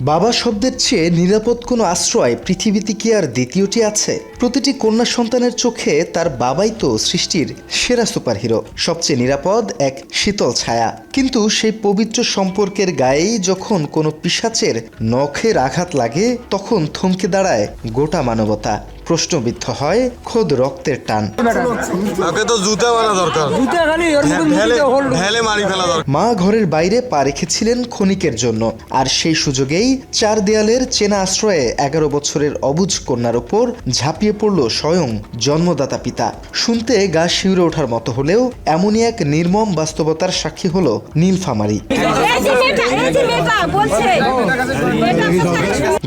বাবা শব্দের চেয়ে নিরাপদ কোনো আশ্রয় পৃথিবীতে কি আর দ্বিতীয়টি আছে? প্রতিটি কন্যা সন্তানের চোখে তার বাবাই তো সৃষ্টির সেরা সুপারহিরো, সবচেয়ে নিরাপদ এক শীতল ছায়া। কিন্তু সেই পবিত্র সম্পর্কের গায়েই যখন কোনো পিশাচের নখের আঘাত লাগে, তখন থমকে দাঁড়ায় গোটা মানবতা। প্রশ্নবিদ্ধ হয় খোদ রক্তের টান। মা ঘরের বাইরে পা রেখেছিলেন ক্ষণিকের জন্য, আর সেই সুযোগেই চার দেয়ালের চেনা আশ্রয়ে 11 বছরের অবুঝ কন্যার ওপর ঝাঁপিয়ে পড়ল স্বয়ং জন্মদাতা পিতা। শুনতে গা শিউরে ওঠার মতো হলেও এমনই এক নির্মম বাস্তবতার সাক্ষী হলো নীলফামারী।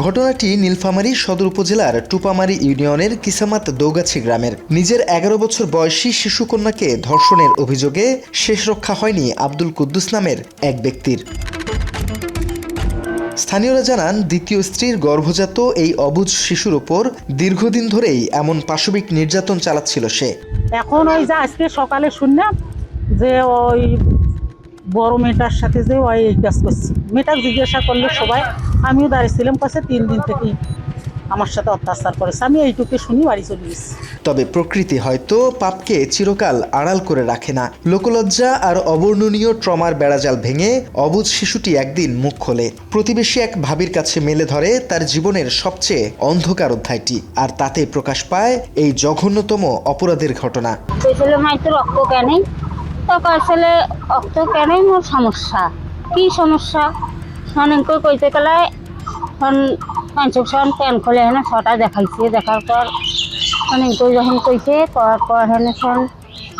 ঘটনাটি নীলফামারী সদর উপজেলার টুপামারী ইউনিয়নের কিসামাত দৌগাছি গ্রামের। নিজের 11 বছর বয়সী শিশুকন্যাকে ধর্ষণের অভিযোগে শেষ রক্ষা হয়নি আব্দুল কুদ্দুস নামের এক ব্যক্তির। স্থানীয়রা জানান, দ্বিতীয় স্ত্রীর গর্ভজাত এই অবুঝ শিশুর উপর দীর্ঘদিন ধরেই এমন পাশবিক নির্যাতন চালাচ্ছিল সে। এখন ওই যে আজকে সকালে শুনলাম যে ওই বড় মেয়েটার সাথে যে ওই কাজ করছে। মেয়েটা জিজ্ঞাসা করলে সবাই, আমিও দাঁড়িয়েছিলাম, কাছে 3 দিন থেকেই আমার সাথে অত্যাচার করেছে। আমি এইটুকু শুনি বাড়ি চলে গেছি। তবে প্রকৃতি হয়তো পাপকে চিরকাল আড়াল করে রাখে না। লোকলজ্জা আর অবর্ণনীয় ট্রমার বেড়াজাল ভেঙে অবুঝ শিশুটি একদিন মুখ খোলে। প্রতিবেশী এক ভাবির কাছে মেলে ধরে তার জীবনের সবচেয়ে অন্ধকার অধ্যায়টি, আর তাতে প্রকাশ পায় এই জঘন্যতম অপরাধের ঘটনা। রক্ত কেন আসলে রক্ত কেন মোর সমস্যা কি সমস্যা অনেক কইতে গেলে পঞ্চন প্যান খোলে হেন ছটা দেখাইছে। দেখার পর অনেক যখন কইছে করার পর হেন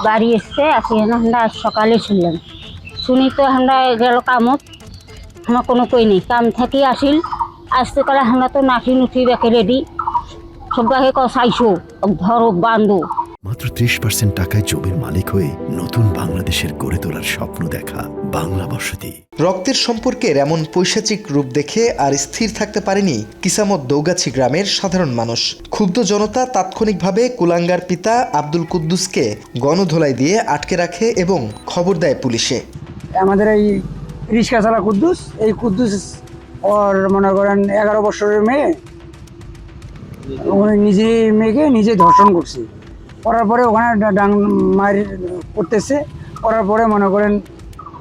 বাড়ি এসছে আসি হেন আমরা আজ সকালে শুনলাম। শুনি তো আমরা গেল কামত, আমার কোনো কই নেই। কাম থেকে আসিল আসতে কালে আমরা তো নাঠি নুঠি দেখে রেডি সবাইকে চাইছো ধরো বান্ধব। মাত্র 30% টাকায় জমির মালিক হয়ে নতুন বাংলাদেশের গড়ে তোলার স্বপ্ন দেখা বাংলা বসতি। রক্তের সম্পর্কের এমন পৈশাচিক রূপ দেখে আর স্থির থাকতে পারেনি কিসামত দৌগাছি গ্রামের সাধারণ মানুষ। ক্ষুব্ধ জনতা তাৎক্ষণিকভাবে কুলাঙ্গার পিতা আব্দুল কুদ্দুসকে গণধোলাই দিয়ে আটকে রাখে এবং খবর দেয় পুলিশে। আমাদের এই রিক্সা চালা কুদ্দুস, এই কুদ্দুস ওর মনে করেন 11 বছরের মেয়ে, নিজে মেয়েকে নিজে ধর্ষণ করছে। করার পরে ওখানে ডাং মারি করতেছে। করার পরে মনে করেন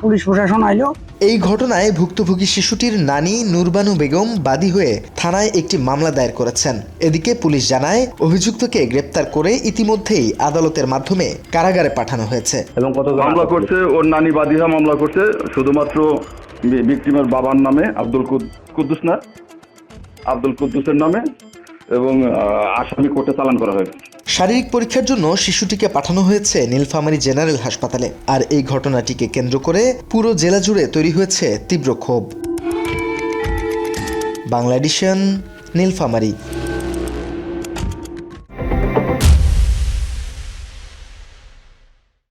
পুলিশ প্রশাসন আইলো। এই ঘটনায় ভুক্তভোগী শিশুটির নানি নূরবানু বেগম বাদী হয়ে থানায় একটি মামলা দায়ের করেছেন। এদিকে পুলিশ জানায়, অভিযুক্তকে গ্রেপ্তার করে ইতিমধ্যেই আদালতের মাধ্যমে কারাগারে পাঠানো হয়েছে। এবং কত মামলা করছে ওর নানি বাদী হয়ে মামলা করছে শুধুমাত্র ভিকটিমের বাবার নামে আব্দুল কুদ্দুসের নামে, এবং আসামি কোর্টে চালান করা হয়েছে। শারীরিক পরীক্ষার জন্য শিশুটিকে পাঠানো হয়েছে নীলফামারী জেনারেল হাসপাতালে। আর এই ঘটনাটিকে কেন্দ্র করে পুরো জেলা জুড়ে তৈরি হয়েছে তীব্র ক্ষোভ। বাংলা এডিশন, নীলফামারী।